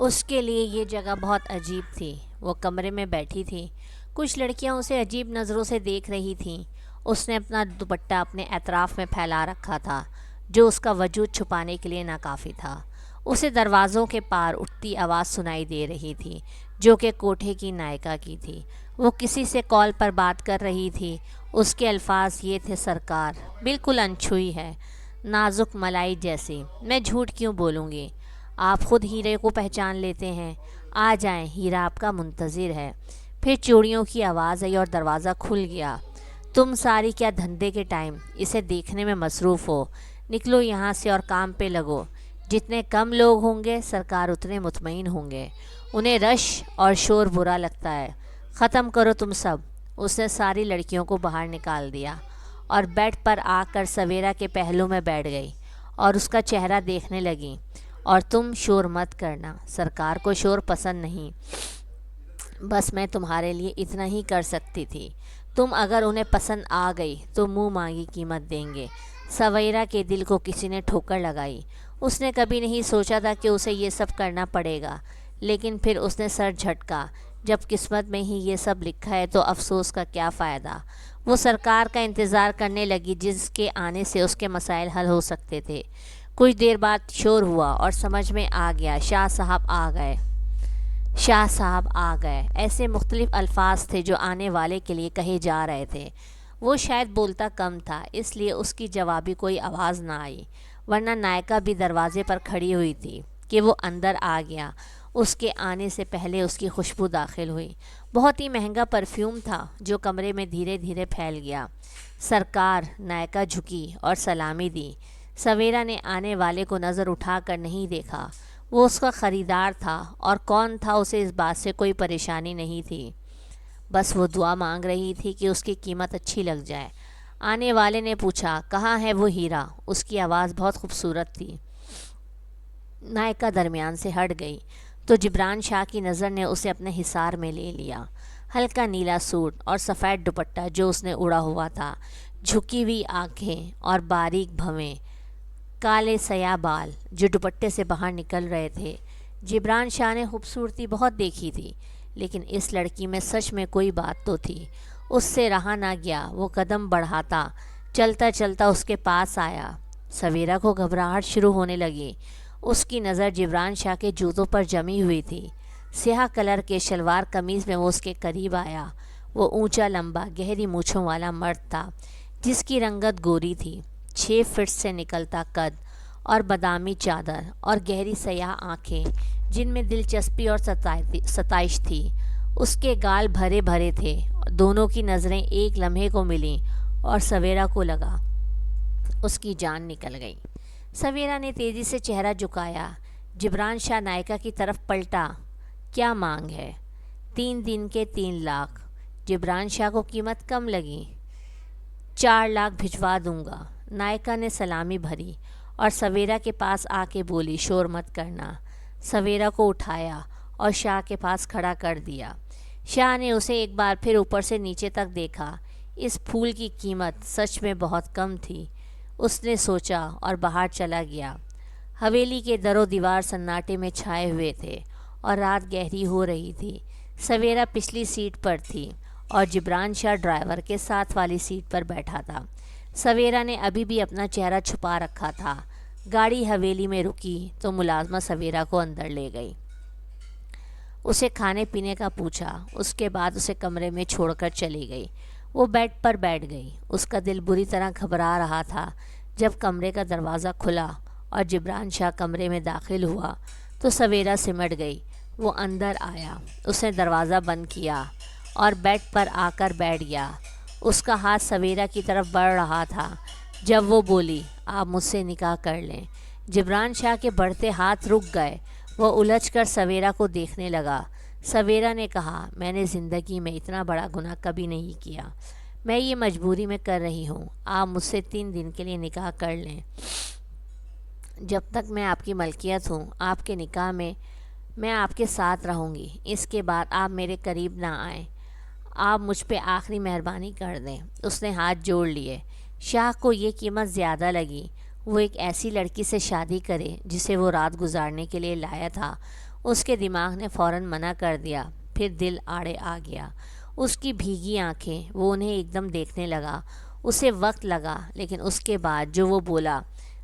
اس کے لیے یہ جگہ بہت عجیب تھی۔ وہ کمرے میں بیٹھی تھی، کچھ لڑکیاں اسے عجیب نظروں سے دیکھ رہی تھیں۔ اس نے اپنا دوپٹہ اپنے اطراف میں پھیلا رکھا تھا، جو اس کا وجود چھپانے کے لیے ناکافی تھا۔ اسے دروازوں کے پار اٹھتی آواز سنائی دے رہی تھی، جو کہ کوٹھے کی نائکا کی تھی۔ وہ کسی سے کال پر بات کر رہی تھی۔ اس کے الفاظ یہ تھے: سرکار بالکل انچھوئی ہے، نازک ملائی جیسی، میں جھوٹ کیوں بولوں گی؟ آپ خود ہیرے کو پہچان لیتے ہیں، آ جائیں، ہیرا آپ کا منتظر ہے۔ پھر چوڑیوں کی آواز آئی اور دروازہ کھل گیا۔ تم ساری کیا دھندے کے ٹائم اسے دیکھنے میں مصروف ہو؟ نکلو یہاں سے اور کام پہ لگو۔ جتنے کم لوگ ہوں گے سرکار اتنے مطمئن ہوں گے، انہیں رش اور شور برا لگتا ہے۔ ختم کرو تم سب۔ اس نے ساری لڑکیوں کو باہر نکال دیا اور بیڈ پر آ کر سویرا کے پہلو میں بیٹھ گئی اور اس کا چہرہ دیکھنے لگی۔ اور تم شور مت کرنا، سرکار کو شور پسند نہیں، بس میں تمہارے لیے اتنا ہی کر سکتی تھی۔ تم اگر انہیں پسند آ گئی تو منہ مانگی قیمت دیں گے۔ سویرا کے دل کو کسی نے ٹھوکر لگائی۔ اس نے کبھی نہیں سوچا تھا کہ اسے یہ سب کرنا پڑے گا، لیکن پھر اس نے سر جھٹکا۔ جب قسمت میں ہی یہ سب لکھا ہے تو افسوس کا کیا فائدہ؟ وہ سرکار کا انتظار کرنے لگی، جس کے آنے سے اس کے مسائل حل ہو سکتے تھے۔ کچھ دیر بعد شور ہوا اور سمجھ میں آ گیا، شاہ صاحب آ گئے۔ شاہ صاحب آ گئے، ایسے مختلف الفاظ تھے جو آنے والے کے لیے کہے جا رہے تھے۔ وہ شاید بولتا کم تھا، اس لیے اس کی جوابی کوئی آواز نہ آئی، ورنہ نائکا بھی دروازے پر کھڑی ہوئی تھی کہ وہ اندر آ گیا۔ اس کے آنے سے پہلے اس کی خوشبو داخل ہوئی، بہت ہی مہنگا پرفیوم تھا جو کمرے میں دھیرے دھیرے پھیل گیا۔ سرکار! نائکا جھکی اور سلامی دی۔ سویرا نے آنے والے کو نظر اٹھا کر نہیں دیکھا۔ وہ اس کا خریدار تھا، اور کون تھا، اسے اس بات سے کوئی پریشانی نہیں تھی، بس وہ دعا مانگ رہی تھی کہ اس کی قیمت اچھی لگ جائے۔ آنے والے نے پوچھا، کہاں ہے وہ ہیرا؟ اس کی آواز بہت خوبصورت تھی۔ نائکا درمیان سے ہٹ گئی تو جبران شاہ کی نظر نے اسے اپنے حصار میں لے لیا۔ ہلکا نیلا سوٹ اور سفید دوپٹہ جو اس نے اڑا ہوا تھا، جھکی ہوئی آنکھیں اور باریک بھویں، کالے سیاہ بال جو دوپٹے سے باہر نکل رہے تھے۔ جبران شاہ نے خوبصورتی بہت دیکھی تھی، لیکن اس لڑکی میں سچ میں کوئی بات تو تھی۔ اس سے رہا نہ گیا، وہ قدم بڑھاتا چلتا چلتا اس کے پاس آیا۔ سویرا کو گھبراہٹ شروع ہونے لگی۔ اس کی نظر جبران شاہ کے جوتوں پر جمی ہوئی تھی۔ سیاہ کلر کے شلوار قمیض میں وہ اس کے قریب آیا۔ وہ اونچا لمبا گہری مونچھوں والا مرد تھا، جس کی رنگت گوری تھی۔ 6 فٹ سے نکلتا قد اور بادامی چادر اور گہری سیاہ آنکھیں جن میں دلچسپی اور ستائش تھی۔ اس کے گال بھرے بھرے تھے۔ دونوں کی نظریں ایک لمحے کو ملیں اور سویرا کو لگا اس کی جان نکل گئی۔ سویرا نے تیزی سے چہرہ جھکایا۔ جبران شاہ نائکا کی طرف پلٹا۔ کیا مانگ ہے؟ 3 دن کے 3 لاکھ۔ جبران شاہ کو قیمت کم لگی۔ 4 لاکھ بھجوا دوں گا۔ نائکا نے سلامی بھری اور سویرا کے پاس آ کے بولی، شور مت کرنا۔ سویرا کو اٹھایا اور شاہ کے پاس کھڑا کر دیا۔ شاہ نے اسے ایک بار پھر اوپر سے نیچے تک دیکھا۔ اس پھول کی قیمت سچ میں بہت کم تھی، اس نے سوچا، اور باہر چلا گیا۔ حویلی کے در و دیوار سناٹے میں چھائے ہوئے تھے اور رات گہری ہو رہی تھی۔ سویرا پچھلی سیٹ پر تھی اور جبران شاہ ڈرائیور کے ساتھ والی سیٹ پر بیٹھا تھا۔ سویرا نے ابھی بھی اپنا چہرہ چھپا رکھا تھا۔ گاڑی حویلی میں رکی تو ملازمہ سویرا کو اندر لے گئی۔ اسے کھانے پینے کا پوچھا، اس کے بعد اسے کمرے میں چھوڑ کر چلی گئی۔ وہ بیڈ پر بیٹھ گئی۔ اس کا دل بری طرح گھبرا رہا تھا۔ جب کمرے کا دروازہ کھلا اور جبران شاہ کمرے میں داخل ہوا تو سویرا سمٹ گئی۔ وہ اندر آیا، اس نے دروازہ بند کیا اور بیڈ پر آ کر بیٹھ گیا۔ اس کا ہاتھ سویرا کی طرف بڑھ رہا تھا جب وہ بولی، آپ مجھ سے نکاح کر لیں۔ جبران شاہ کے بڑھتے ہاتھ رک گئے۔ وہ الجھ کر سویرا کو دیکھنے لگا۔ سویرا نے کہا، میں نے زندگی میں اتنا بڑا گناہ کبھی نہیں کیا، میں یہ مجبوری میں کر رہی ہوں۔ آپ مجھ سے 3 دن کے لیے نکاح کر لیں۔ جب تک میں آپ کی ملکیت ہوں، آپ کے نکاح میں آپ کے ساتھ رہوں گی۔ اس کے بعد آپ میرے قریب نہ آئیں۔ آپ مجھ پہ آخری مہربانی کر دیں۔ اس نے ہاتھ جوڑ لیے۔ شاہ کو یہ قیمت زیادہ لگی۔ وہ ایک ایسی لڑکی سے شادی کرے جسے وہ رات گزارنے کے لیے لایا تھا۔ اس کے دماغ نے فوراً منع کر دیا، پھر دل آڑے آ گیا۔ اس کی بھیگی آنکھیں، وہ انہیں ایک دم دیکھنے لگا۔ اسے وقت لگا، لیکن اس کے بعد جو وہ بولا،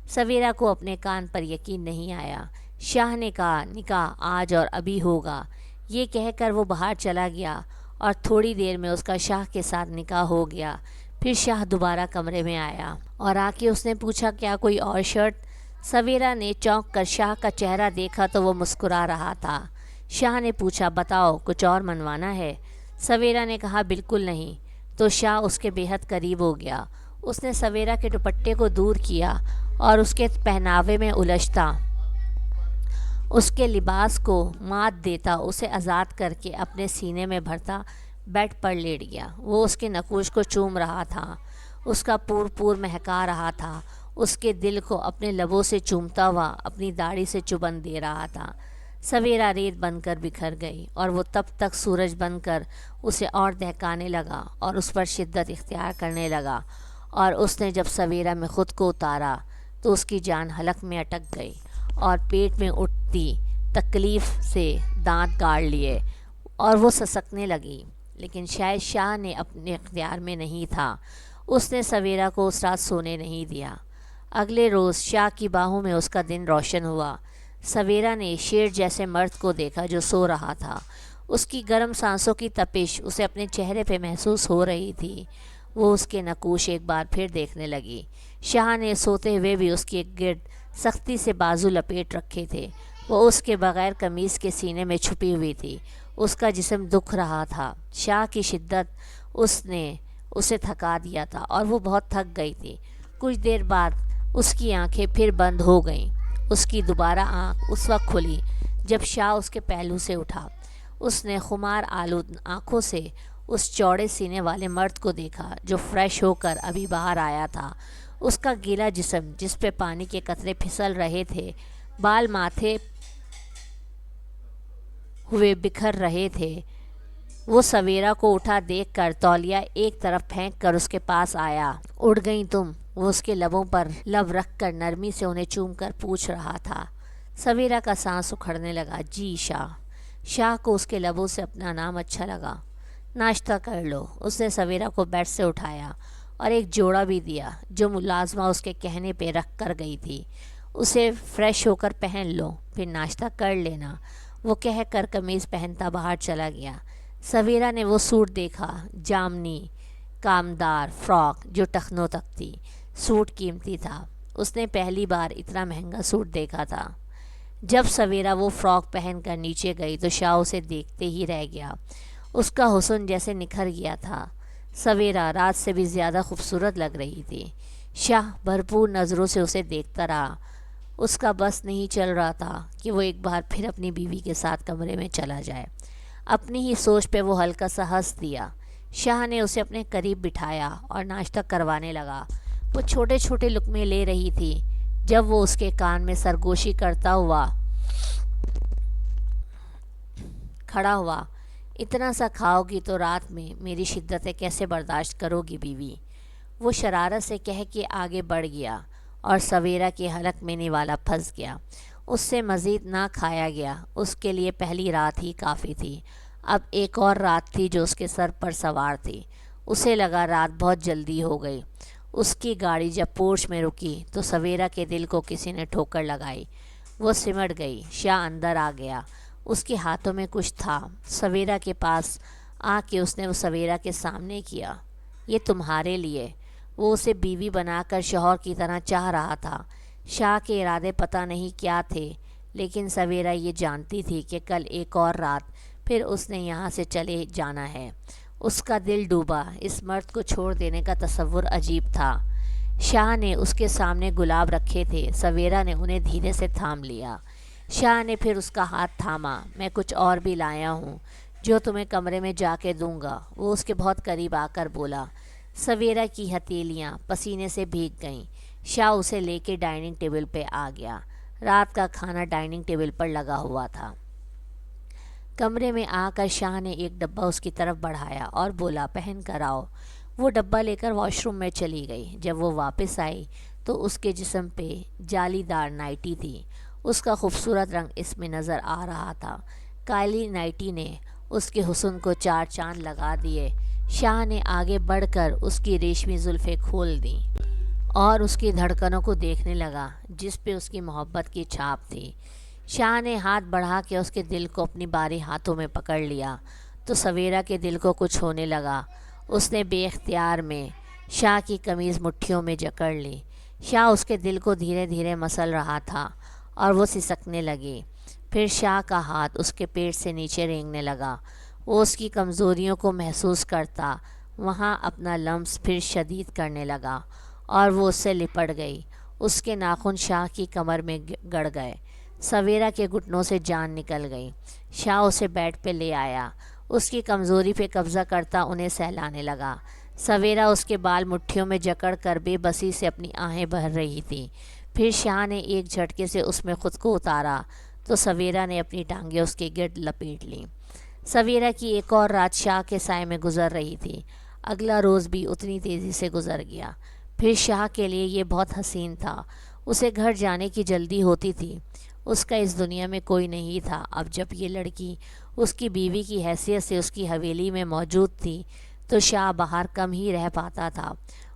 سویرا کو اپنے کان پر یقین نہیں آیا۔ شاہ نے کہا، نکاح آج اور ابھی ہوگا۔ یہ کہہ کر وہ باہر چلا گیا اور تھوڑی دیر میں اس کا شاہ کے ساتھ نکاح ہو گیا۔ پھر شاہ دوبارہ کمرے میں آیا اور آ کے اس نے پوچھا، کیا کوئی اور شرط؟ سویرا نے چونک کر شاہ کا چہرہ دیکھا تو وہ مسکرا رہا تھا۔ شاہ نے پوچھا، بتاؤ، کچھ اور منوانا ہے؟ سویرا نے کہا، بالکل نہیں۔ تو شاہ اس کے بے حد قریب ہو گیا۔ اس نے سویرا کے دوپٹے کو دور کیا اور اس کے پہناوے میں الجھتا، اس کے لباس کو مات دیتا، اسے آزاد کر کے اپنے سینے میں بھرتا بیڈ پر لیٹ گیا۔ وہ اس کے نقوش کو چوم رہا تھا، اس کا پور پور مہکا رہا تھا، اس کے دل کو اپنے لبوں سے چومتا ہوا اپنی داڑھی سے چبن دے رہا تھا۔ سویرا ریت بن کر بکھر گئی اور وہ تب تک سورج بن کر اسے اور دہکانے لگا اور اس پر شدت اختیار کرنے لگا، اور اس نے جب سویرا میں خود کو اتارا تو اس کی جان حلق میں اٹک گئی اور پیٹ میں اٹھتی تکلیف سے دانت گاڑ لیے اور وہ سسکنے لگی، لیکن شاید شاہ نے اپنے اختیار میں نہیں تھا۔ اس نے سویرا کو اس رات سونے نہیں دیا۔ اگلے روز شاہ کی باہوں میں اس کا دن روشن ہوا۔ سویرا نے شیر جیسے مرد کو دیکھا جو سو رہا تھا۔ اس کی گرم سانسوں کی تپش اسے اپنے چہرے پہ محسوس ہو رہی تھی۔ وہ اس کے نقوش ایک بار پھر دیکھنے لگی۔ شاہ نے سوتے ہوئے بھی اس کے گرد سختی سے بازو لپیٹ رکھے تھے۔ وہ اس کے بغیر قمیص کے سینے میں چھپی ہوئی تھی۔ اس کا جسم دکھ رہا تھا۔ شاہ کی شدت اس نے اسے تھکا دیا تھا اور وہ بہت تھک گئی تھی۔ کچھ دیر بعد اس کی آنکھیں پھر بند ہو گئیں۔ اس کی دوبارہ آنکھ اس وقت کھلی جب شاہ اس کے پہلو سے اٹھا۔ اس نے خمار آلود آنکھوں سے اس چوڑے سینے والے مرد کو دیکھا جو فریش ہو کر ابھی باہر آیا تھا۔ اس کا گیلا جسم جس پہ پانی کے قطرے پھسل رہے تھے، بال ماتھے ہوئے بکھر رہے تھے۔ وہ سویرا کو اٹھا دیکھ کر تولیہ ایک طرف پھینک کر اس کے پاس آیا۔ اڑ گئیں تم؟ وہ اس کے لبوں پر لب رکھ کر نرمی سے انہیں چوم کر پوچھ رہا تھا۔ سویرا کا سانس اکھڑنے لگا۔ جی شاہ۔ شاہ کو اس کے لبوں سے اپنا نام اچھا لگا۔ ناشتہ کر لو۔ اس نے سویرا کو بیڈ سے اٹھایا اور ایک جوڑا بھی دیا جو ملازمہ اس کے کہنے پہ رکھ کر گئی تھی۔ اسے فریش ہو کر پہن لو، پھر ناشتہ کر لینا۔ وہ کہہ کر قمیض پہنتا باہر چلا گیا۔ سویرا نے وہ سوٹ دیکھا، جامنی کامدار فراک جو ٹخنوں تک تھی۔ سوٹ قیمتی تھا۔ اس نے پہلی بار اتنا مہنگا سوٹ دیکھا تھا۔ جب سویرا وہ فراک پہن کر نیچے گئی تو شاہ اسے دیکھتے ہی رہ گیا۔ اس کا حسن جیسے نکھر گیا تھا۔ سویرا رات سے بھی زیادہ خوبصورت لگ رہی تھی۔ شاہ بھرپور نظروں سے اسے دیکھتا رہا۔ اس کا بس نہیں چل رہا تھا کہ وہ ایک بار پھر اپنی بیوی کے ساتھ کمرے میں چلا جائے۔ اپنی ہی سوچ پہ وہ ہلکا سا ہنس دیا۔ شاہ نے اسے اپنے قریب بٹھایا اور ناشتہ کروانے لگا۔ وہ چھوٹے چھوٹے لقمے لے رہی تھی جب وہ اس کے کان میں سرگوشی کرتا ہوا کھڑا ہوا، اتنا سا کھاؤ گی تو رات میں میری شدتیں کیسے برداشت کرو گی بیوی؟ وہ شرارت سے کہہ کے آگے بڑھ گیا اور سویرا کے حلق میں نوالا پھنس گیا۔ اس سے مزید نہ کھایا گیا۔ اس کے لیے پہلی رات ہی کافی تھی۔ اب ایک اور رات تھی جو اس کے سر پر سوار تھی۔ اسے لگا رات بہت جلدی ہو گئی۔ اس کی گاڑی جب پورچ میں رکی تو سویرا کے دل کو کسی نے ٹھوکر لگائی۔ وہ سمٹ گئی۔ شاہ اندر آ گیا۔ اس کے ہاتھوں میں کچھ تھا۔ سویرا کے پاس آ کے اس نے وہ سویرا کے سامنے کیا۔ یہ تمہارے لیے۔ وہ اسے بیوی بنا کر شوہر کی طرح چاہ رہا تھا۔ شاہ کے ارادے پتہ نہیں کیا تھے، لیکن سویرا یہ جانتی تھی کہ کل ایک اور رات پھر اس نے یہاں سے چلے جانا ہے۔ اس کا دل ڈوبا۔ اس مرد کو چھوڑ دینے کا تصور عجیب تھا۔ شاہ نے اس کے سامنے گلاب رکھے تھے۔ سویرا نے انہیں دھیرے سے تھام لیا۔ شاہ نے پھر اس کا ہاتھ تھاما۔ میں کچھ اور بھی لایا ہوں جو تمہیں کمرے میں جا کے دوں گا۔ وہ اس کے بہت قریب آ کر بولا۔ سویرا کی ہتھیلیاں پسینے سے بھیگ گئیں۔ شاہ اسے لے کے ڈائننگ ٹیبل پہ آ گیا۔ رات کا کھانا ڈائننگ ٹیبل پر لگا ہوا تھا۔ کمرے میں آ کر شاہ نے ایک ڈبہ اس کی طرف بڑھایا اور بولا، پہن کر آؤ۔ وہ ڈبہ لے کر واش روم میں چلی گئی۔ جب وہ واپس آئی تو اس کے جسم پہ جالی دار نائٹی تھی۔ اس کا خوبصورت رنگ اس میں نظر آ رہا تھا۔ کالی نائٹی نے اس کے حسن کو چار چاند لگا دیے۔ شاہ نے آگے بڑھ کر اس کی ریشمی زلفیں کھول دیں اور اس کی دھڑکنوں کو دیکھنے لگا جس پہ اس کی محبت کی چھاپ تھی۔ شاہ نے ہاتھ بڑھا کے اس کے دل کو اپنی باری ہاتھوں میں پکڑ لیا تو سویرا کے دل کو کچھ ہونے لگا۔ اس نے بے اختیار میں شاہ کی قمیض مٹھیوں میں جکڑ لی۔ شاہ اس کے دل کو دھیرے دھیرے مسل رہا تھا اور وہ سسکنے لگی۔ پھر شاہ کا ہاتھ اس کے پیٹ سے نیچے رینگنے لگا۔ وہ اس کی کمزوریوں کو محسوس کرتا وہاں اپنا لمس پھر شدید کرنے لگا اور وہ اس سے لپٹ گئی۔ اس کے ناخن شاہ کی کمر میں گڑ گئے۔ سویرا کے گھٹنوں سے جان نکل گئی۔ شاہ اسے بیڈ پہ لے آیا، اس کی کمزوری پہ قبضہ کرتا انہیں سہلانے لگا۔ سویرا اس کے بال مٹھیوں میں جکڑ کر بے بسی سے اپنی آہیں بھر رہی تھی۔ پھر شاہ نے ایک جھٹکے سے اس میں خود کو اتارا تو سویرا نے اپنی ٹانگیں اس کے گرد لپیٹ لیں۔ سویرا کی ایک اور رات شاہ کے سائے میں گزر رہی تھی۔ اگلا روز بھی اتنی تیزی سے گزر گیا۔ پھر شاہ کے لیے یہ بہت حسین تھا۔ اسے گھر جانے کی جلدی ہوتی تھی۔ اس کا اس دنیا میں کوئی نہیں تھا۔ اب جب یہ لڑکی اس کی بیوی کی حیثیت سے اس کی حویلی میں موجود تھی تو شاہ باہر کم ہی رہ پاتا تھا۔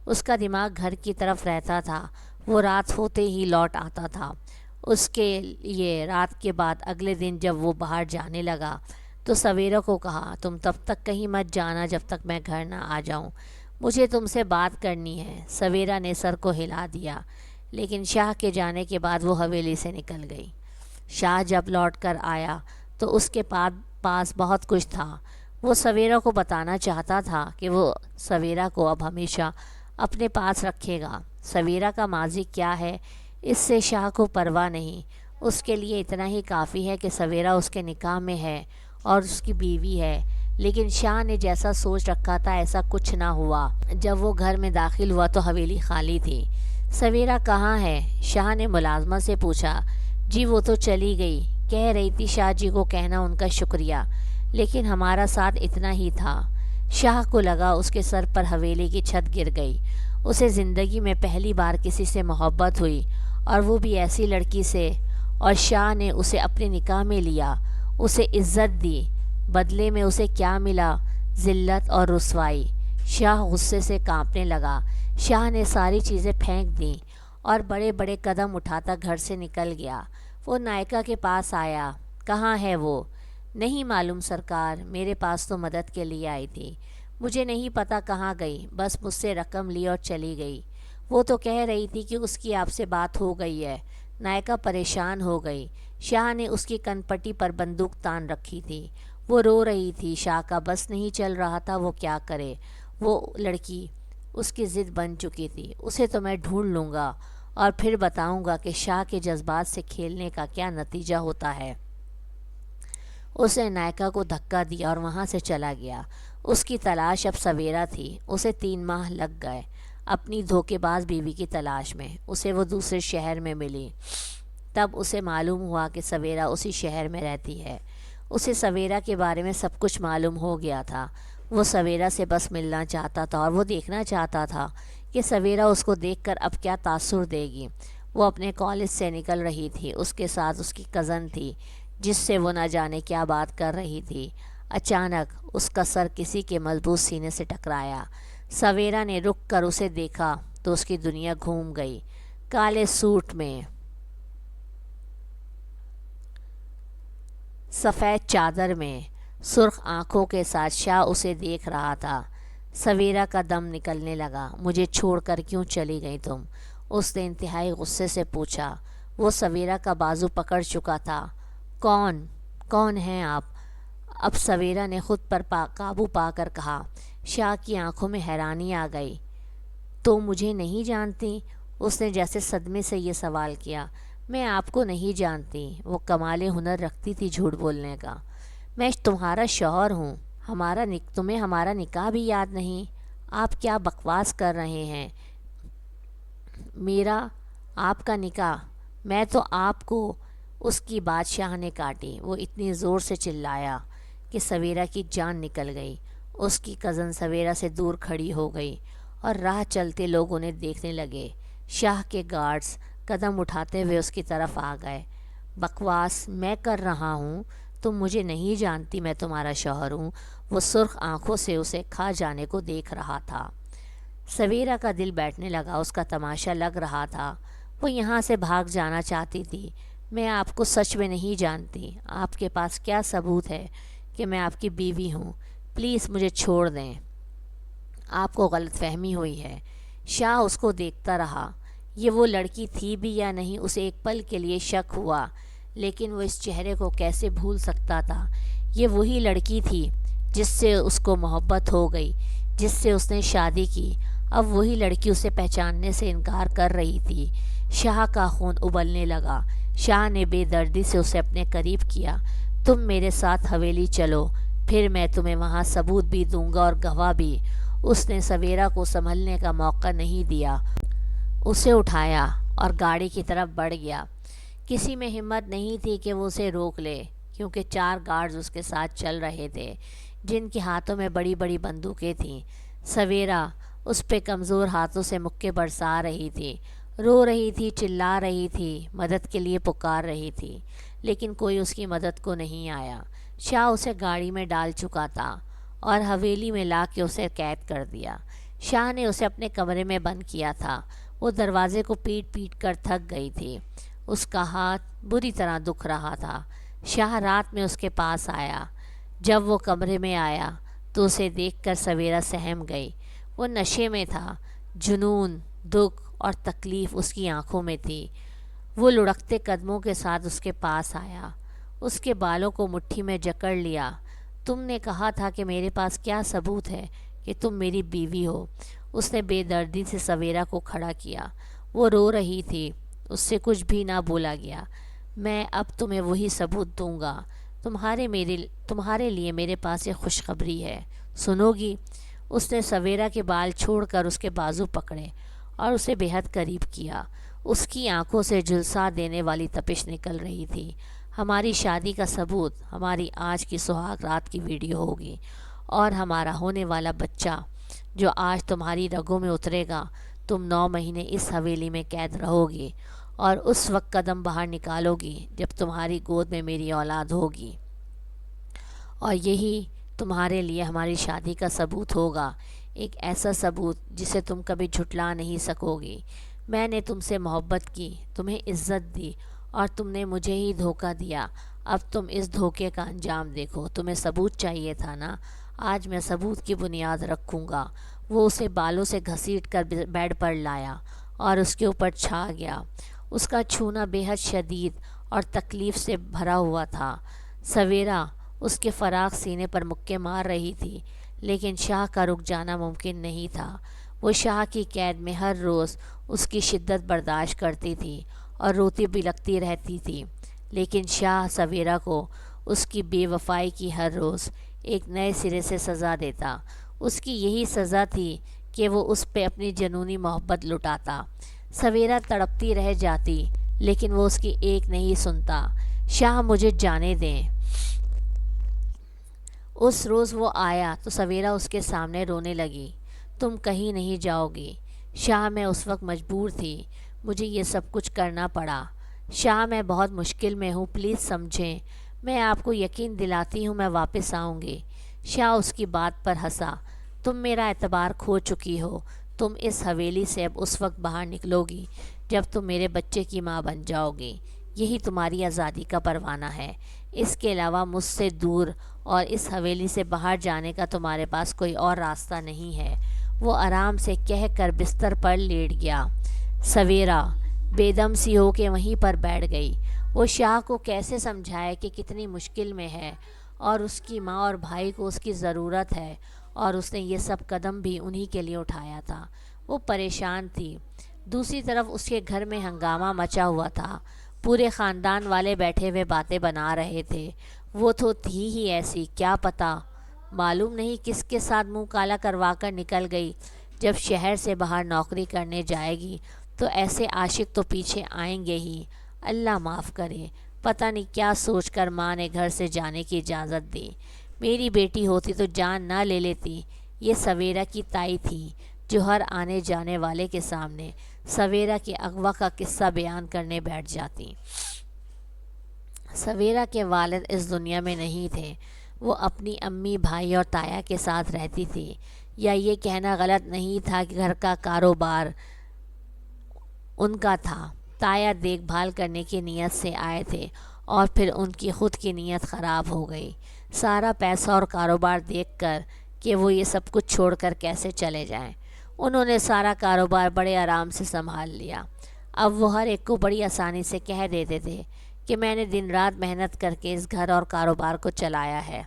اس کا دماغ گھر کی طرف رہتا تھا۔ وہ رات ہوتے ہی لوٹ آتا تھا۔ اس کے لیے رات کے بعد اگلے دن جب وہ باہر جانے لگا تو سویرا کو کہا، تم تب تک کہیں مت جانا جب تک میں گھر نہ آ جاؤں، مجھے تم سے بات کرنی ہے۔ سویرا نے سر کو ہلا دیا، لیکن شاہ کے جانے کے بعد وہ حویلی سے نکل گئی۔ شاہ جب لوٹ کر آیا تو اس کے پاس بہت کچھ تھا۔ وہ سویرا کو بتانا چاہتا تھا کہ وہ سویرا کو اب ہمیشہ اپنے پاس رکھے گا۔ سویرا کا ماضی کیا ہے اس سے شاہ کو پرواہ نہیں۔ اس کے لیے اتنا ہی کافی ہے کہ سویرا اس کے نکاح میں ہے اور اس کی بیوی ہے۔ لیکن شاہ نے جیسا سوچ رکھا تھا ایسا کچھ نہ ہوا۔ جب وہ گھر میں داخل ہوا تو حویلی خالی تھی۔ سویرا کہاں ہے؟ شاہ نے ملازمہ سے پوچھا۔ جی وہ تو چلی گئی، کہہ رہی تھی شاہ جی کو کہنا ان کا شکریہ، لیکن ہمارا ساتھ اتنا ہی تھا۔ شاہ کو لگا اس کے سر پر حویلی کی چھت گر گئی۔ اسے زندگی میں پہلی بار کسی سے محبت ہوئی اور وہ بھی ایسی لڑکی سے، اور شاہ نے اسے اپنے نکاح میں لیا، اسے عزت دی۔ بدلے میں اسے کیا ملا؟ ذلت اور رسوائی۔ شاہ غصے سے کانپنے لگا۔ شاہ نے ساری چیزیں پھینک دیں اور بڑے بڑے قدم اٹھاتا گھر سے نکل گیا۔ وہ نائکا کے پاس آیا۔ کہاں ہے وہ؟ نہیں معلوم سرکار، میرے پاس تو مدد کے لیے آئی تھی، مجھے نہیں پتا کہاں گئی، بس مجھ سے رقم لی اور چلی گئی۔ وہ تو کہہ رہی تھی کہ اس کی آپ سے بات ہو گئی ہے۔ نائکا پریشان ہو گئی۔ شاہ نے اس کی کن پٹی پر بندوق تان رکھی تھی۔ وہ رو رہی تھی۔ شاہ کا بس نہیں چل رہا تھا، وہ کیا کرے؟ وہ لڑکی اس کی ضد بن چکی تھی۔ اسے تو میں ڈھونڈ لوں گا اور پھر بتاؤں گا کہ شاہ کے جذبات سے کھیلنے کا کیا نتیجہ ہوتا ہے۔ اس نے نائکا کو دھکا دیا اور وہاں سے چلا گیا۔ اس کی تلاش اب سویرا تھی۔ اسے 3 ماہ لگ گئے اپنی دھوکے باز بیوی کی تلاش میں۔ اسے وہ دوسرے شہر میں ملی۔ تب اسے معلوم ہوا کہ سویرا اسی شہر میں رہتی ہے۔ اسے سویرا کے بارے میں سب کچھ معلوم ہو گیا تھا۔ وہ سویرا سے بس ملنا چاہتا تھا اور وہ دیکھنا چاہتا تھا کہ سویرا اس کو دیکھ کر اب کیا تاثر دے گی۔ وہ اپنے کالج سے نکل رہی تھی۔ اس کے ساتھ اس کی کزن تھی جس سے وہ نہ جانے کیا بات کر رہی تھی۔ اچانک اس کا سر کسی کے مضبوط سینے سے ٹکرایا۔ سویرا نے رک کر اسے دیکھا تو اس کی دنیا گھوم گئی۔ کالے سوٹ میں، سفید چادر میں، سرخ آنکھوں کے ساتھ شاہ اسے دیکھ رہا تھا۔ سویرا کا دم نکلنے لگا۔ مجھے چھوڑ کر کیوں چلی گئی تم؟ اس نے انتہائی غصے سے پوچھا۔ وہ سویرا کا بازو پکڑ چکا تھا۔ کون ہیں آپ؟ اب سویرا نے خود پر قابو پا کر کہا۔ شاہ کی آنکھوں میں حیرانی آ گئی۔ تو مجھے نہیں جانتی؟ اس نے جیسے صدمے سے یہ سوال کیا۔ میں آپ کو نہیں جانتی۔ وہ کمال ہنر رکھتی تھی جھوٹ بولنے کا۔ میں تمہارا شوہر ہوں۔ تمہیں ہمارا نکاح بھی یاد نہیں؟ آپ کیا بکواس کر رہے ہیں؟ میرا آپ کا نکاح؟ میں تو آپ کو… اس کی بات شاہ نے کاٹی۔ وہ اتنی زور سے چلایا کہ سویرا کی جان نکل گئی۔ اس کی کزن سویرا سے دور کھڑی ہو گئی اور راہ چلتے لوگ انہیں دیکھنے لگے۔ شاہ کے گارڈز قدم اٹھاتے ہوئے اس کی طرف آ گئے۔ بکواس میں کر رہا ہوں؟ تم مجھے نہیں جانتی میں تمہارا شوہر ہوں۔ وہ سرخ آنکھوں سے اسے کھا جانے کو دیکھ رہا تھا۔ سویرا کا دل بیٹھنے لگا، اس کا تماشا لگ رہا تھا۔ وہ یہاں سے بھاگ جانا چاہتی تھی۔ میں آپ کو سچ میں نہیں جانتی۔ آپ کے پاس کیا ثبوت ہے کہ میں آپ کی بیوی ہوں؟ پلیز مجھے چھوڑ دیں۔ آپ کو غلط فہمی ہوئی ہے۔ شاہ اس کو دیکھتا رہا۔ یہ وہ لڑکی تھی بھی یا نہیں، اسے ایک پل کے لیے شک ہوا، لیکن وہ اس چہرے کو کیسے بھول سکتا تھا؟ یہ وہی لڑکی تھی جس سے اس کو محبت ہو گئی، جس سے اس نے شادی کی۔ اب وہی لڑکی اسے پہچاننے سے انکار کر رہی تھی۔ شاہ کا خون ابلنے لگا۔ شاہ نے بے دردی سے اسے اپنے قریب کیا۔ تم میرے ساتھ حویلی چلو، پھر میں تمہیں وہاں ثبوت بھی دوں گا اور گواہ بھی۔ اس نے سویرا کو سنبھلنے کا موقع نہیں دیا، اسے اٹھایا اور گاڑی کی طرف بڑھ گیا۔ کسی میں ہمت نہیں تھی کہ وہ اسے روک لے، کیونکہ 4 گارڈز اس کے ساتھ چل رہے تھے جن کے ہاتھوں میں بڑی بڑی بندوقیں تھیں۔ سویرا اس پہ کمزور ہاتھوں سے مکے برسا رہی تھی، رو رہی تھی، چلا رہی تھی، مدد کے لیے پکار رہی تھی، لیکن کوئی اس کی مدد کو نہیں آیا۔ شاہ اسے گاڑی میں ڈال چکا تھا اور حویلی میں لا کے اسے قید کر دیا۔ شاہ نے اسے اپنے کمرے میں بند کیا تھا۔ وہ دروازے کو پیٹ پیٹ کر تھک گئی تھی۔ اس کا ہاتھ بری طرح دکھ رہا تھا۔ شاہ رات میں اس کے پاس آیا۔ جب وہ کمرے میں آیا تو اسے دیکھ کر سویرا سہم گئی۔ وہ نشے میں تھا۔ جنون، دکھ اور تکلیف اس کی آنکھوں میں تھی۔ وہ لڑکتے قدموں کے ساتھ اس کے پاس آیا، اس کے بالوں کو مٹھی میں جکڑ لیا۔ تم نے کہا تھا کہ میرے پاس کیا ثبوت ہے کہ تم میری بیوی ہو؟ اس نے بے دردی سے سویرا کو کھڑا کیا۔ وہ رو رہی تھی، اس سے کچھ بھی نہ بولا گیا۔ میں اب تمہیں وہی ثبوت دوں گا۔ تمہارے لیے میرے پاس ایک خوشخبری ہے، سنو گی؟ اس نے سویرا کے بال چھوڑ کر اس کے بازو پکڑے اور اسے بے حد قریب کیا۔ اس کی آنکھوں سے جھلسا دینے والی تپش نکل رہی تھی۔ ہماری شادی کا ثبوت ہماری آج کی سہاگ رات کی ویڈیو ہوگی، اور ہمارا ہونے والا بچہ جو آج تمہاری رگوں میں اترے گا۔ تم 9 مہینے اس حویلی میں قید رہو گی اور اس وقت قدم باہر نکالو گی جب تمہاری گود میں میری اولاد ہوگی، اور یہی تمہارے لیے ہماری شادی کا ثبوت ہوگا، ایک ایسا ثبوت جسے تم کبھی جھٹلا نہیں سکو گی۔ میں نے تم سے محبت کی، تمہیں عزت دی، اور تم نے مجھے ہی دھوکہ دیا۔ اب تم اس دھوکے کا انجام دیکھو۔ تمہیں ثبوت چاہیے تھا نا؟ آج میں ثبوت کی بنیاد رکھوں گا۔ وہ اسے بالوں سے گھسیٹ کر بیڈ پر لایا اور اس کے اوپر چھا گیا۔ اس کا چھونا بے حد شدید اور تکلیف سے بھرا ہوا تھا۔ سویرا اس کے فراخ سینے پر مکے مار رہی تھی، لیکن شاہ کا رک جانا ممکن نہیں تھا۔ وہ شاہ کی قید میں ہر روز اس کی شدت برداشت کرتی تھی اور روتی بلکتی رہتی تھی، لیکن شاہ سویرا کو اس کی بے وفائی کی ہر روز ایک نئے سرے سے سزا دیتا۔ اس کی یہی سزا تھی کہ وہ اس پہ اپنی جنونی محبت لٹاتا۔ سویرا تڑپتی رہ جاتی، لیکن وہ اس کی ایک نہیں سنتا۔ شاہ مجھے جانے دیں۔ اس روز وہ آیا تو سویرا اس کے سامنے رونے لگی۔ تم کہیں نہیں جاؤ گی۔ شاہ میں اس وقت مجبور تھی، مجھے یہ سب کچھ کرنا پڑا۔ شاہ میں بہت مشکل میں ہوں، پلیز سمجھیں۔ میں آپ کو یقین دلاتی ہوں میں واپس آؤں گی۔ شاہ اس کی بات پر ہنسا۔ تم میرا اعتبار کھو چکی ہو۔ تم اس حویلی سے اب اس وقت باہر نکلو گی جب تم میرے بچے کی ماں بن جاؤ گی۔ یہی تمہاری آزادی کا پروانہ ہے۔ اس کے علاوہ مجھ سے دور اور اس حویلی سے باہر جانے کا تمہارے پاس کوئی اور راستہ نہیں ہے۔ وہ آرام سے کہہ کر بستر پر لیٹ گیا۔ سویرا بے دم سی ہو کے وہیں پر بیٹھ گئی۔ وہ شاہ کو کیسے سمجھائے کہ کتنی مشکل میں ہے اور اس کی ماں اور بھائی کو اس کی ضرورت ہے، اور اس نے یہ سب قدم بھی انہی کے لیے اٹھایا تھا۔ وہ پریشان تھی۔ دوسری طرف اس کے گھر میں ہنگامہ مچا ہوا تھا۔ پورے خاندان والے بیٹھے ہوئے باتیں بنا رہے تھے۔ وہ تو تھی ہی ایسی، کیا پتہ معلوم نہیں کس کے ساتھ منہ کالا کروا کر نکل گئی۔ جب شہر سے باہر نوکری کرنے جائے گی تو ایسے عاشق تو پیچھے آئیں گے ہی۔ اللہ معاف کرے، پتہ نہیں کیا سوچ کر ماں نے گھر سے جانے کی اجازت دی۔ میری بیٹی ہوتی تو جان نہ لے لیتی۔ یہ سویرا کی تائی تھی جو ہر آنے جانے والے کے سامنے سویرا کے اغوا کا قصہ بیان کرنے بیٹھ جاتی۔ سویرا کے والد اس دنیا میں نہیں تھے۔ وہ اپنی امی، بھائی اور تایا کے ساتھ رہتی تھی، یا یہ کہنا غلط نہیں تھا کہ گھر کا کاروبار ان کا تھا۔ تایا دیکھ بھال کرنے کی نیت سے آئے تھے اور پھر ان کی خود کی نیت خراب ہو گئی۔ سارا پیسہ اور کاروبار دیکھ کر کہ وہ یہ سب کچھ چھوڑ کر کیسے چلے جائیں، انہوں نے سارا کاروبار بڑے آرام سے سنبھال لیا۔ اب وہ ہر ایک کو بڑی آسانی سے کہہ دیتے تھے کہ میں نے دن رات محنت کر کے اس گھر اور کاروبار کو چلایا ہے،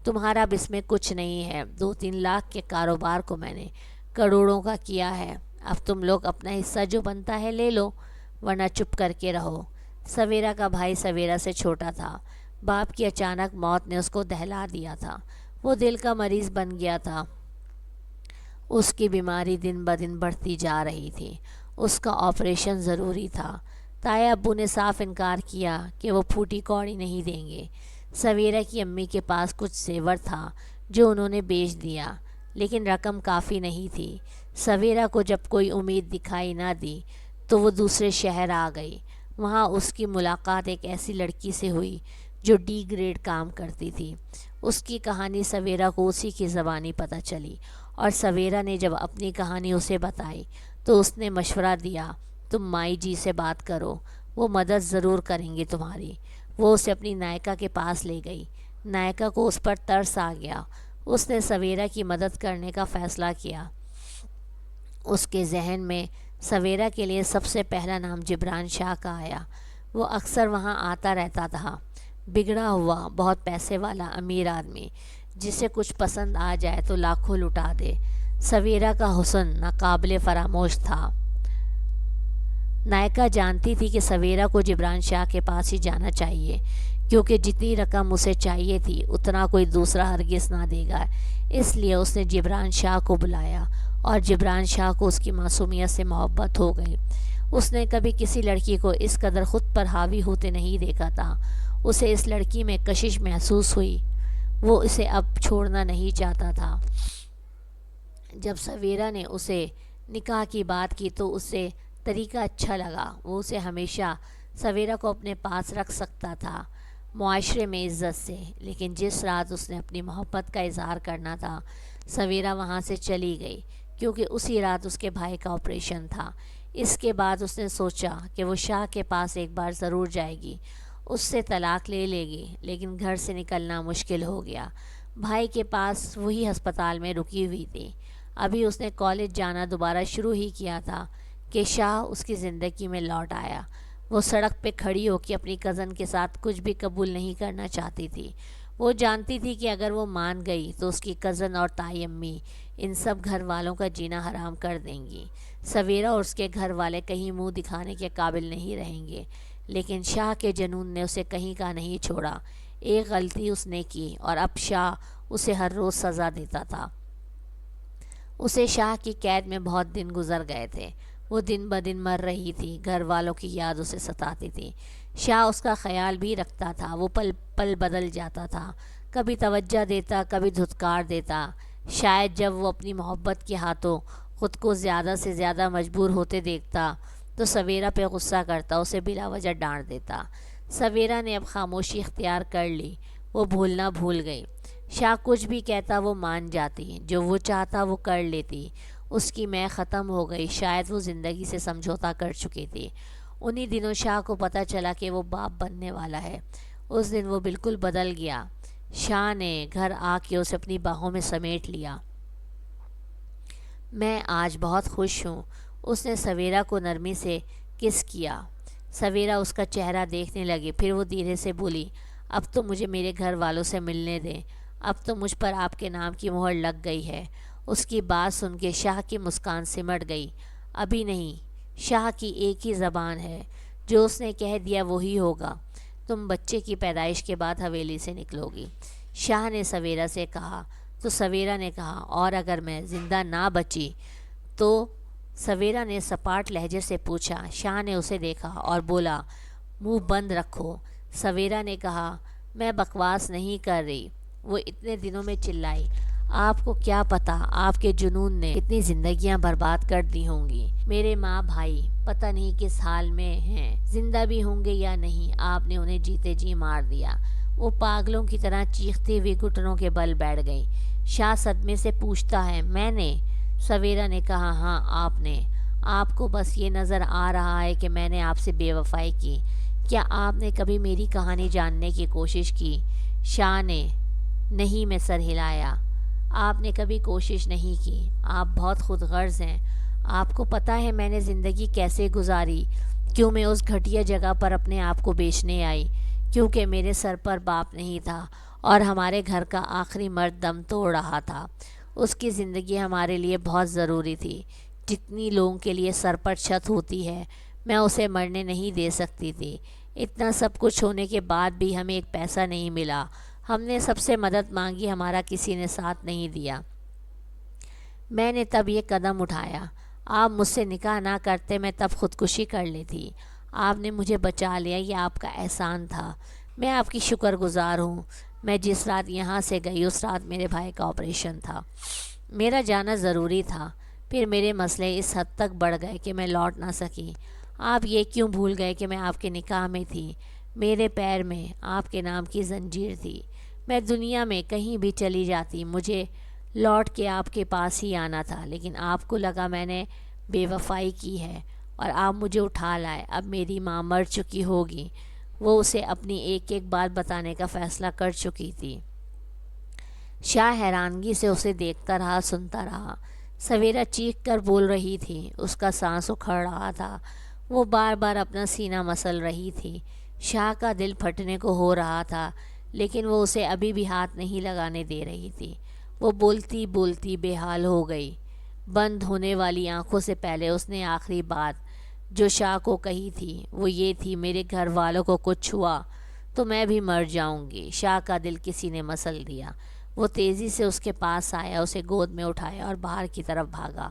تمہارا اب اس میں کچھ نہیں ہے۔ 2-3 لاکھ کے کاروبار کو میں نے کروڑوں کا کیا ہے، اب تم لوگ اپنا حصہ جو بنتا ہے لے لو، ورنہ چپ کر کے رہو۔ سویرا کا بھائی سویرا سے چھوٹا تھا۔ باپ کی اچانک موت نے اس کو دہلا دیا تھا۔ وہ دل کا مریض بن گیا تھا۔ اس کی بیماری دن بدن بڑھتی جا رہی تھی۔ اس کا آپریشن ضروری تھا۔ تایا ابو نے صاف انکار کیا کہ وہ پھوٹی کوڑی نہیں دیں گے۔ سویرا کی امی کے پاس کچھ زیور تھا جو انہوں نے بیچ دیا، لیکن رقم کافی نہیں تھی۔ سویرا کو جب کوئی امید دکھائی نہ دی تو وہ دوسرے شہر آ گئی۔ وہاں اس کی ملاقات ایک ایسی لڑکی سے ہوئی جو ڈی گریڈ کام کرتی تھی۔ اس کی کہانی سویرا کو اسی کی زبانی پتہ چلی، اور سویرا نے جب اپنی کہانی اسے بتائی تو اس نے مشورہ دیا، تم مائی جی سے بات کرو، وہ مدد ضرور کریں گے تمہاری۔ وہ اسے اپنی نائکا کے پاس لے گئی۔ نائکا کو اس پر ترس آ گیا۔ اس نے سویرا کی مدد کرنے کا فیصلہ کیا۔ اس کے ذہن میں سویرا کے لیے سب سے پہلا نام جبران شاہ کا آیا۔ وہ اکثر وہاں آتا رہتا تھا، بگڑا ہوا، بہت پیسے والا امیر آدمی، جسے کچھ پسند آ جائے تو لاکھوں لٹا دے۔ سویرا کا حسن ناقابل فراموش تھا۔ نائکا جانتی تھی کہ سویرا کو جبران شاہ کے پاس ہی جانا چاہیے، کیونکہ جتنی رقم اسے چاہیے تھی اتنا کوئی دوسرا ہرگز نہ دے گا۔ اس لیے اس نے جبران شاہ کو بلایا، اور جبران شاہ کو اس کی معصومیت سے محبت ہو گئی۔ اس نے کبھی کسی لڑکی کو اس قدر خود پر حاوی ہوتے نہیں دیکھا تھا۔ اسے اس لڑکی میں کشش محسوس ہوئی۔ وہ اسے اب چھوڑنا نہیں چاہتا تھا۔ جب سویرا نے اسے نکاح کی بات کی تو اسے طریقہ اچھا لگا۔ وہ اسے ہمیشہ سویرا کو اپنے پاس رکھ سکتا تھا، معاشرے میں عزت سے۔ لیکن جس رات اس نے اپنی محبت کا اظہار کرنا تھا، سویرا وہاں سے چلی گئی، کیونکہ اسی رات اس کے بھائی کا آپریشن تھا۔ اس کے بعد اس نے سوچا کہ وہ شاہ کے پاس ایک بار ضرور جائے گی، اس سے طلاق لے لے گی، لیکن گھر سے نکلنا مشکل ہو گیا۔ بھائی کے پاس وہی ہسپتال میں رکی ہوئی تھی۔ ابھی اس نے کالج جانا دوبارہ شروع ہی کیا تھا کہ شاہ اس کی زندگی میں لوٹ آیا۔ وہ سڑک پہ کھڑی ہو کے اپنی کزن کے ساتھ کچھ بھی قبول نہیں کرنا چاہتی تھی۔ وہ جانتی تھی کہ اگر وہ مان گئی تو اس کی کزن اور تائی امی ان سب گھر والوں کا جینا حرام کر دیں گی۔ سویرا اور اس کے گھر والے کہیں منہ دکھانے کے قابل نہیں رہیں گے، لیکن شاہ کے جنون نے اسے کہیں کا نہیں چھوڑا۔ ایک غلطی اس نے کی اور اب شاہ اسے ہر روز سزا دیتا تھا۔ اسے شاہ کی قید میں بہت دن گزر گئے تھے۔ وہ دن بدن مر رہی تھی، گھر والوں کی یاد اسے ستاتی تھی۔ شاہ اس کا خیال بھی رکھتا تھا۔ وہ پل پل بدل جاتا تھا، کبھی توجہ دیتا، کبھی دھتکار دیتا۔ شاید جب وہ اپنی محبت کے ہاتھوں خود کو زیادہ سے زیادہ مجبور ہوتے دیکھتا تو سویرا پہ غصہ کرتا، اسے بلا وجہ ڈانٹ دیتا۔ سویرا نے اب خاموشی اختیار کر لی۔ وہ بھولنا بھول گئی۔ شاہ کچھ بھی کہتا وہ مان جاتی، جو وہ چاہتا وہ کر لیتی۔ اس کی میں ختم ہو گئی، شاید وہ زندگی سے سمجھوتا کر چکی تھی۔ انہی دنوں شاہ کو پتہ چلا کہ وہ باپ بننے والا ہے۔ اس دن وہ بالکل بدل گیا۔ شاہ نے گھر آ کے اسے اپنی باہوں میں سمیٹ لیا۔ میں آج بہت خوش ہوں۔ اس نے سویرا کو نرمی سے کس کیا۔ سویرا اس کا چہرہ دیکھنے لگی، پھر وہ دھیرے سے بولی، اب تو مجھے میرے گھر والوں سے ملنے دیں، اب تو مجھ پر آپ کے نام کی مہر لگ گئی ہے۔ اس کی بات سن کے شاہ کی مسکان سمٹ گئی۔ ابھی نہیں، شاہ کی ایک ہی زبان ہے، جو اس نے کہہ دیا وہی ہوگا۔ تم بچے کی پیدائش کے بعد حویلی سے نکلو گی، شاہ نے سویرا سے کہا۔ تو سویرا نے کہا، اور اگر میں زندہ نہ بچی تو؟ سویرا نے سپاٹ لہجے سے پوچھا۔ شاہ نے اسے دیکھا اور بولا، منہ بند رکھو۔ سویرا نے کہا، میں بکواس نہیں کر رہی۔ وہ اتنے دنوں میں چلائی، آپ کو کیا پتا آپ کے جنون نے کتنی زندگیاں برباد کر دی ہوں گی۔ میرے ماں بھائی پتہ نہیں کس حال میں ہیں، زندہ بھی ہوں گے یا نہیں، آپ نے انہیں جیتے جی مار دیا۔ وہ پاگلوں کی طرح چیختی ہوئی گھٹنوں کے بل بیٹھ گئی۔ شاہ صدمے سے پوچھتا ہے، میں نے؟ سویرا نے کہا، ہاں آپ نے۔ آپ کو بس یہ نظر آ رہا ہے کہ میں نے آپ سے بے وفائی کی۔ کیا آپ نے کبھی میری کہانی جاننے کی کوشش کی؟ شاہ نے نہیں میں سر ہلایا۔ آپ نے کبھی کوشش نہیں کی، آپ بہت خود غرض ہیں۔ آپ کو پتہ ہے میں نے زندگی کیسے گزاری، کیوں میں اس گھٹیا جگہ پر اپنے آپ کو بیچنے آئی؟ کیونکہ میرے سر پر باپ نہیں تھا اور ہمارے گھر کا آخری مرد دم توڑ رہا تھا۔ اس کی زندگی ہمارے لیے بہت ضروری تھی، جتنی لوگوں کے لیے سر پر چھت ہوتی ہے، میں اسے مرنے نہیں دے سکتی تھی۔ اتنا سب کچھ ہونے کے بعد بھی ہمیں ایک پیسہ نہیں ملا۔ ہم نے سب سے مدد مانگی، ہمارا کسی نے ساتھ نہیں دیا۔ میں نے تب یہ قدم اٹھایا۔ آپ مجھ سے نکاح نہ کرتے میں تب خودکشی کر لیتی۔ آپ نے مجھے بچا لیا، یہ آپ کا احسان تھا۔ میں آپ کی شکر گزار ہوں۔ میں جس رات یہاں سے گئی اس رات میرے بھائی کا آپریشن تھا۔ میرا جانا ضروری تھا۔ پھر میرے مسئلے اس حد تک بڑھ گئے کہ میں لوٹ نہ سکی۔ آپ یہ کیوں بھول گئے کہ میں آپ کے نکاح میں تھی؟ میرے پیر میں آپ کے نام کی زنجیر تھی۔ میں دنیا میں کہیں بھی چلی جاتی، مجھے لوٹ کے آپ کے پاس ہی آنا تھا، لیکن آپ کو لگا میں نے بے وفائی کی ہے اور آپ مجھے اٹھا لائے۔ اب میری ماں مر چکی ہوگی، وہ اسے اپنی ایک ایک بات بتانے کا فیصلہ کر چکی تھی۔ شاہ حیرانگی سے اسے دیکھتا رہا، سنتا رہا۔ سویرا چیخ کر بول رہی تھی، اس کا سانس اکھڑ رہا تھا، وہ بار بار اپنا سینہ مسل رہی تھی۔ شاہ کا دل پھٹنے کو ہو رہا تھا، لیکن وہ اسے ابھی بھی ہاتھ نہیں لگانے دے رہی تھی۔ وہ بولتی بولتی بے حال ہو گئی۔ بند ہونے والی آنکھوں سے پہلے اس نے آخری بات جو شاہ کو کہی تھی وہ یہ تھی، میرے گھر والوں کو کچھ ہوا تو میں بھی مر جاؤں گی۔ شاہ کا دل کسی نے مسل دیا۔ وہ تیزی سے اس کے پاس آیا، اسے گود میں اٹھایا اور باہر کی طرف بھاگا۔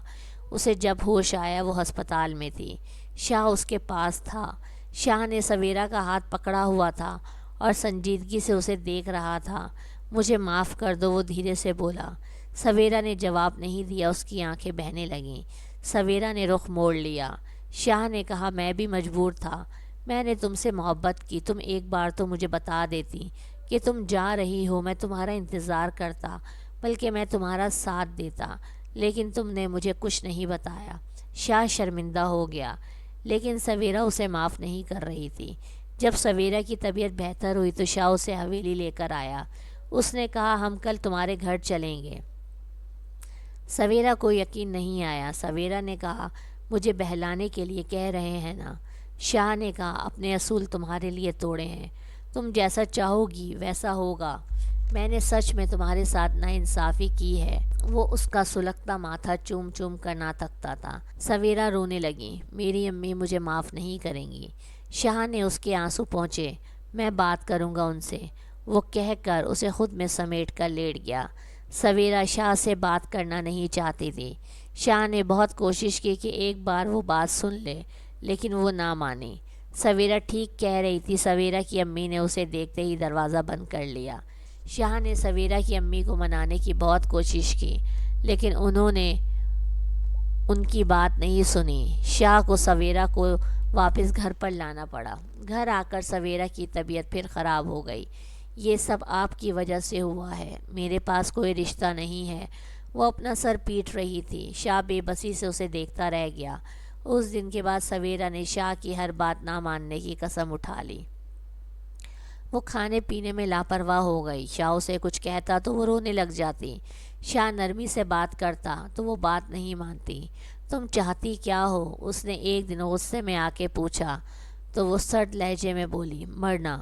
اسے جب ہوش آیا وہ ہسپتال میں تھی۔ شاہ اس کے پاس تھا۔ شاہ نے سویرا کا ہاتھ پکڑا ہوا تھا اور سنجیدگی سے اسے دیکھ رہا تھا۔ مجھے معاف کر دو، وہ دھیرے سے بولا۔ سویرا نے جواب نہیں دیا، اس کی آنکھیں بہنے لگیں۔ سویرا نے رخ موڑ لیا۔ شاہ نے کہا، میں بھی مجبور تھا، میں نے تم سے محبت کی، تم ایک بار تو مجھے بتا دیتی کہ تم جا رہی ہو، میں تمہارا انتظار کرتا، بلکہ میں تمہارا ساتھ دیتا، لیکن تم نے مجھے کچھ نہیں بتایا۔ شاہ شرمندہ ہو گیا، لیکن سویرا اسے معاف نہیں کر رہی تھی۔ جب سویرا کی طبیعت بہتر ہوئی تو شاہ اسے حویلی لے کر آیا۔ اس نے کہا، ہم کل تمہارے گھر چلیں گے۔ سویرا کو یقین نہیں آیا۔ سویرا نے کہا، مجھے بہلانے کے لیے کہہ رہے ہیں نا؟ شاہ نے کہا، اپنے اصول تمہارے لیے توڑے ہیں، تم جیسا چاہو گی ویسا ہوگا۔ میں نے سچ میں تمہارے ساتھ ناانصافی کی ہے۔ وہ اس کا سلگتا ماتھا چوم چوم کر نہ تھکتا تھا۔ سویرا رونے لگی، میری امی مجھے معاف نہیں کریں گی۔ شاہ نے اس کے آنسو پونچھے، میں بات کروں گا ان سے، وہ کہہ کر اسے خود میں سمیٹ کر لیٹ گیا۔ سویرا شاہ سے بات کرنا نہیں چاہتی تھی۔ شاہ نے بہت کوشش کی کہ ایک بار وہ بات سن لے، لیکن وہ نہ مانی۔ سویرا ٹھیک کہہ رہی تھی۔ سویرا کی امی نے اسے دیکھتے ہی دروازہ بند کر لیا۔ شاہ نے سویرا کی امی کو منانے کی بہت کوشش کی، لیکن انہوں نے ان کی بات نہیں سنی۔ شاہ کو سویرا کو واپس گھر پر لانا پڑا۔ گھر آ کر سویرا کی طبیعت پھر خراب ہو گئی۔ یہ سب آپ کی وجہ سے ہوا ہے، میرے پاس کوئی رشتہ نہیں ہے۔ وہ اپنا سر پیٹ رہی تھی۔ شاہ بے بسی سے اسے دیکھتا رہ گیا۔ اس دن کے بعد سویرا نے شاہ کی ہر بات نہ ماننے کی قسم اٹھا لی۔ وہ کھانے پینے میں لاپرواہ ہو گئی۔ شاہ اسے کچھ کہتا تو وہ رونے لگ جاتی۔ شاہ نرمی سے بات کرتا تو وہ بات نہیں مانتی۔ تم چاہتی کیا ہو؟ اس نے ایک دن غصے میں آ کے پوچھا تو وہ سرد لہجے میں بولی، مرنا۔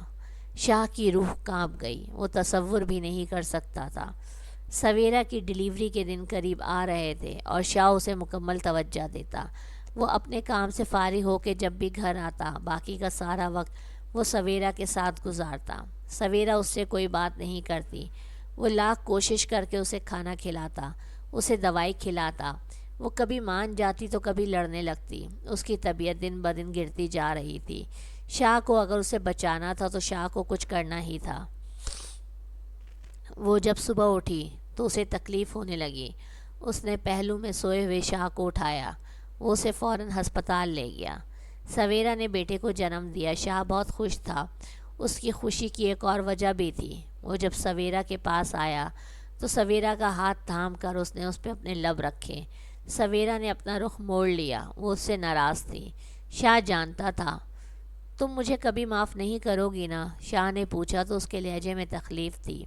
شاہ کی روح کانپ گئی، وہ تصور بھی نہیں کر سکتا تھا۔ سویرا کی ڈیلیوری کے دن قریب آ رہے تھے اور شاہ اسے مکمل توجہ دیتا۔ وہ اپنے کام سے فارغ ہو کے جب بھی گھر آتا، باقی کا سارا وقت وہ سویرا کے ساتھ گزارتا۔ سویرا اس سے کوئی بات نہیں کرتی۔ وہ لاکھ کوشش کر کے اسے کھانا کھلاتا، اسے دوائی کھلاتا۔ وہ کبھی مان جاتی تو کبھی لڑنے لگتی۔ اس کی طبیعت دن بدن گرتی جا رہی تھی۔ شاہ کو اگر اسے بچانا تھا تو شاہ کو کچھ کرنا ہی تھا۔ وہ جب صبح اٹھی تو اسے تکلیف ہونے لگی۔ اس نے پہلو میں سوئے ہوئے شاہ کو اٹھایا، وہ اسے فوراً ہسپتال لے گیا۔ سویرا نے بیٹے کو جنم دیا۔ شاہ بہت خوش تھا۔ اس کی خوشی کی ایک اور وجہ بھی تھی۔ وہ جب سویرا کے پاس آیا تو سویرا کا ہاتھ تھام کر اس نے اس پہ اپنے لب رکھے۔ سویرا نے اپنا رخ موڑ لیا، وہ اس سے ناراض تھی۔ شاہ جانتا تھا تم مجھے کبھی معاف نہیں کرو گی نا؟ شاہ نے پوچھا تو اس کے لہجے میں تکلیف تھی۔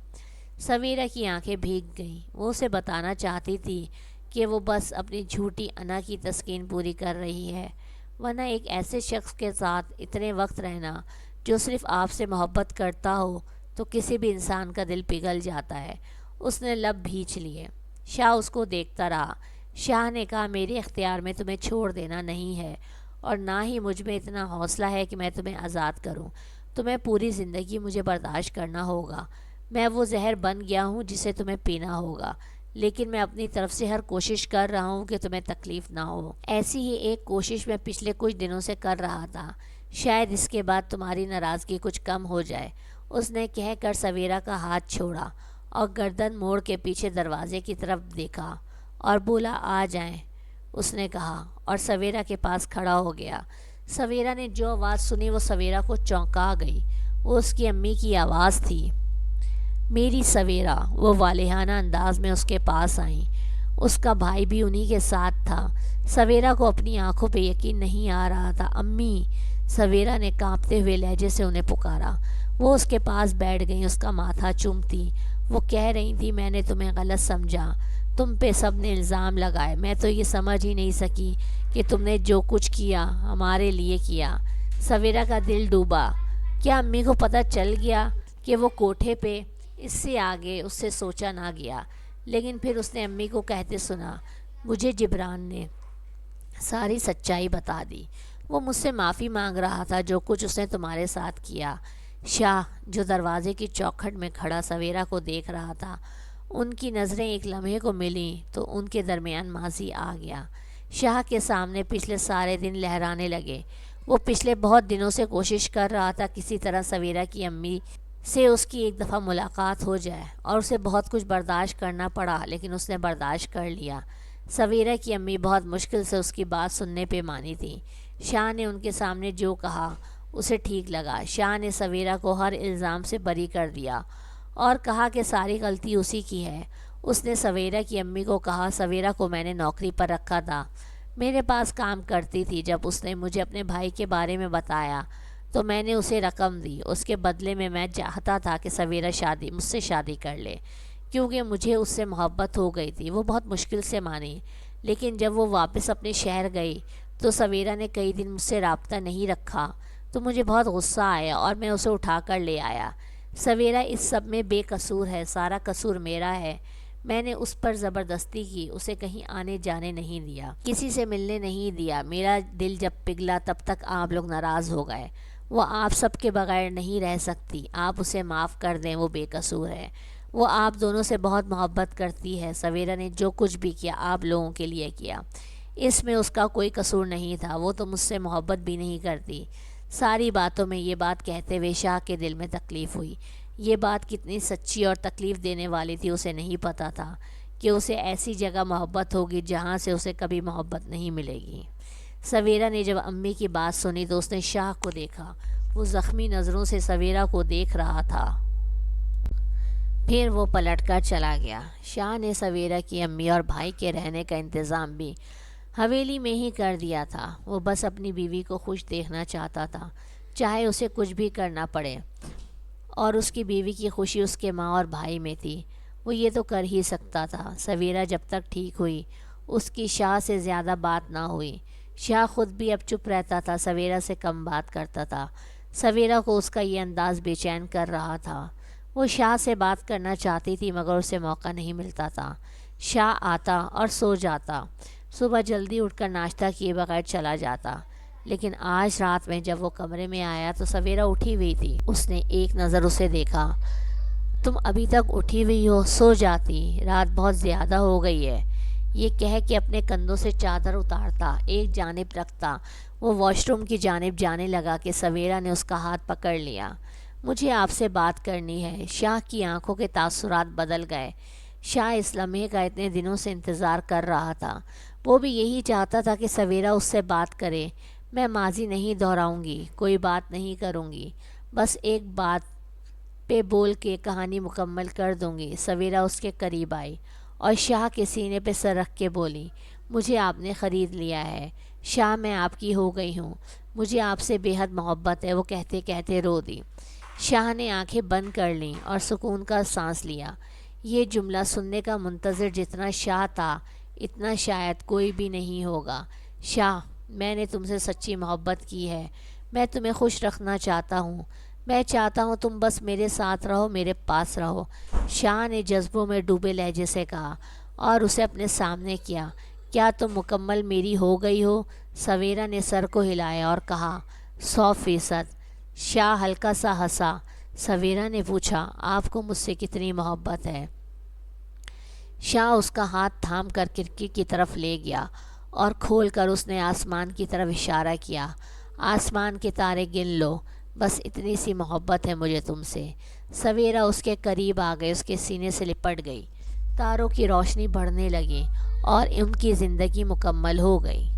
سویرا کی آنکھیں بھیگ گئیں۔ وہ اسے بتانا چاہتی تھی کہ وہ بس اپنی جھوٹی انا کی تسکین پوری کر رہی ہے، ورنہ ایک ایسے شخص کے ساتھ اتنے وقت رہنا جو صرف آپ سے محبت کرتا ہو تو کسی بھی انسان کا دل پگھل جاتا ہے۔ اس نے لب بھینچ لیے۔ شاہ اس کو دیکھتا رہا۔ شاہ نے کہا میرے اختیار میں تمہیں چھوڑ دینا نہیں ہے، اور نہ ہی مجھ میں اتنا حوصلہ ہے کہ میں تمہیں آزاد کروں۔ تمہیں پوری زندگی مجھے برداشت کرنا ہوگا۔ میں وہ زہر بن گیا ہوں جسے تمہیں پینا ہوگا، لیکن میں اپنی طرف سے ہر کوشش کر رہا ہوں کہ تمہیں تکلیف نہ ہو۔ ایسی ہی ایک کوشش میں پچھلے کچھ دنوں سے کر رہا تھا، شاید اس کے بعد تمہاری ناراضگی کچھ کم ہو جائے۔ اس نے کہہ کر سویرا کا ہاتھ چھوڑا اور گردن موڑ کے پیچھے دروازے کی طرف دیکھا اور بولا آ جائیں، اس نے کہا، اور سویرا کے پاس کھڑا ہو گیا۔ سویرا نے جو آواز سنی وہ سویرا کو چونکا گئی۔ وہ اس کی امی کی آواز تھی، میری سویرا۔ وہ والہانہ انداز میں اس کے پاس آئیں۔ اس کا بھائی بھی انہی کے ساتھ تھا۔ سویرا کو اپنی آنکھوں پہ یقین نہیں آ رہا تھا۔ امی! سویرا نے کانپتے ہوئے لہجے سے انہیں پکارا۔ وہ اس کے پاس بیٹھ گئیں، اس کا ماتھا چومتی۔ وہ کہہ رہی تھی میں نے تمہیں غلط سمجھا، تم پہ سب نے الزام لگائے، میں تو یہ سمجھ ہی نہیں سکی کہ تم نے جو کچھ کیا ہمارے لیے کیا۔ سویرا کا دل ڈوبا۔ کیا امی کو پتہ چل گیا کہ وہ کوٹھے پہ؟ اس سے آگے اس سے سوچا نہ گیا، لیکن پھر اس نے امی کو کہتے سنا، مجھے جبران نے ساری سچائی بتا دی۔ وہ مجھ سے معافی مانگ رہا تھا جو کچھ اس نے تمہارے ساتھ کیا۔ شاہ جو دروازے کی چوکھٹ میں کھڑا سویرا کو دیکھ رہا تھا، ان کی نظریں ایک لمحے کو ملیں تو ان کے درمیان ماضی آ گیا۔ شاہ کے سامنے پچھلے سارے دن لہرانے لگے۔ وہ پچھلے بہت دنوں سے کوشش کر رہا تھا کسی طرح سویرا کی امی سے اس کی ایک دفعہ ملاقات ہو جائے، اور اسے بہت کچھ برداشت کرنا پڑا، لیکن اس نے برداشت کر لیا۔ سویرا کی امی بہت مشکل سے اس کی بات سننے پہ مانی تھی۔ شاہ نے ان کے سامنے جو کہا اسے ٹھیک لگا۔ شاہ نے سویرا کو ہر الزام سے بری کر دیا اور کہا کہ ساری غلطی اسی کی ہے۔ اس نے سویرا کی امی کو کہا سویرا کو میں نے نوکری پر رکھا تھا، میرے پاس کام کرتی تھی۔ جب اس نے مجھے اپنے بھائی کے بارے میں بتایا تو میں نے اسے رقم دی۔ اس کے بدلے میں چاہتا تھا کہ سویرا مجھ سے شادی کر لے، کیونکہ مجھے اس سے محبت ہو گئی تھی۔ وہ بہت مشکل سے مانی، لیکن جب وہ واپس اپنے شہر گئی تو سویرا نے کئی دن مجھ سے رابطہ نہیں رکھا تو مجھے بہت غصہ آیا اور میں اسے اٹھا کر لے آیا۔ سویرا اس سب میں بے قصور ہے، سارا قصور میرا ہے۔ میں نے اس پر زبردستی کی، اسے کہیں آنے جانے نہیں دیا، کسی سے ملنے نہیں دیا۔ میرا دل جب پگھلا تب تک آپ لوگ ناراض ہو گئے۔ وہ آپ سب کے بغیر نہیں رہ سکتی، آپ اسے معاف کر دیں، وہ بے قصور ہے۔ وہ آپ دونوں سے بہت محبت کرتی ہے۔ سویرا نے جو کچھ بھی کیا آپ لوگوں کے لیے کیا، اس میں اس کا کوئی قصور نہیں تھا۔ وہ تو مجھ سے محبت بھی نہیں کرتی۔ ساری باتوں میں یہ بات کہتے ہوئے شاہ کے دل میں تکلیف ہوئی۔ یہ بات کتنی سچی اور تکلیف دینے والی تھی اسے نہیں پتا تھا کہ اسے ایسی جگہ محبت ہوگی جہاں سے اسے کبھی محبت نہیں ملے گی۔ سویرا نے جب امی کی بات سنی تو اس نے شاہ کو دیکھا۔ وہ زخمی نظروں سے سویرا کو دیکھ رہا تھا، پھر وہ پلٹ کر چلا گیا۔ شاہ نے سویرا کی امی اور بھائی کے رہنے کا انتظام بھی حویلی میں ہی کر دیا تھا۔ وہ بس اپنی بیوی کو خوش دیکھنا چاہتا تھا، چاہے اسے کچھ بھی کرنا پڑے، اور اس کی بیوی کی خوشی اس کے ماں اور بھائی میں تھی۔ وہ یہ تو کر ہی سکتا تھا۔ سویرا جب تک ٹھیک ہوئی اس کی شاہ سے زیادہ بات نہ ہوئی۔ شاہ خود بھی اب چپ رہتا تھا، سویرا سے کم بات کرتا تھا۔ سویرا کو اس کا یہ انداز بے چین کر رہا تھا۔ وہ شاہ سے بات کرنا چاہتی تھی مگر اسے موقع نہیں ملتا تھا۔ شاہ آتا اور سو جاتا، صبح جلدی اٹھ کر ناشتہ کیے بغیر چلا جاتا، لیکن آج رات میں جب وہ کمرے میں آیا تو سویرا اٹھی ہوئی تھی۔ اس نے ایک نظر اسے دیکھا۔ تم ابھی تک اٹھی ہوئی ہو، سو جاتی، رات بہت زیادہ ہو گئی ہے، یہ کہہ کے اپنے کندھوں سے چادر اتارتا، ایک جانب رکھتا، وہ واش روم کی جانب جانے لگا کہ سویرا نے اس کا ہاتھ پکڑ لیا۔ مجھے آپ سے بات کرنی ہے۔ شاہ کی آنکھوں کے تاثرات بدل گئے۔ شاہ اس لمحے کا اتنے دنوں سے انتظار کر رہا تھا۔ وہ بھی یہی چاہتا تھا کہ سویرا اس سے بات کرے۔ میں ماضی نہیں دہراؤں گی، کوئی بات نہیں کروں گی، بس ایک بات پہ بول کے کہانی مکمل کر دوں گی۔ سویرا اس کے قریب آئی اور شاہ کے سینے پہ سر رکھ کے بولی، مجھے آپ نے خرید لیا ہے شاہ، میں آپ کی ہو گئی ہوں، مجھے آپ سے بے حد محبت ہے۔ وہ کہتے کہتے رو دی۔ شاہ نے آنکھیں بند کر لیں اور سکون کا سانس لیا۔ یہ جملہ سننے کا منتظر جتنا شاہ تھا اتنا شاید کوئی بھی نہیں ہوگا۔ شاہ، میں نے تم سے سچی محبت کی ہے، میں تمہیں خوش رکھنا چاہتا ہوں، میں چاہتا ہوں تم بس میرے ساتھ رہو، میرے پاس رہو۔ شاہ نے جذبوں میں ڈوبے لہجے سے کہا اور اسے اپنے سامنے کیا۔ کیا تم مکمل میری ہو گئی ہو؟ سویرا نے سر کو ہلایا اور کہا، 100%۔ شاہ ہلکا سا ہنسا۔ سویرا نے پوچھا، آپ کو مجھ سے کتنی محبت ہے؟ شاہ اس کا ہاتھ تھام کر کھڑکی کی طرف لے گیا اور کھول کر اس نے آسمان کی طرف اشارہ کیا۔ آسمان کے تارے گن لو، بس اتنی سی محبت ہے مجھے تم سے۔ سویرا اس کے قریب آ گئی، اس کے سینے سے لپٹ گئی۔ تاروں کی روشنی بڑھنے لگی اور ان کی زندگی مکمل ہو گئی۔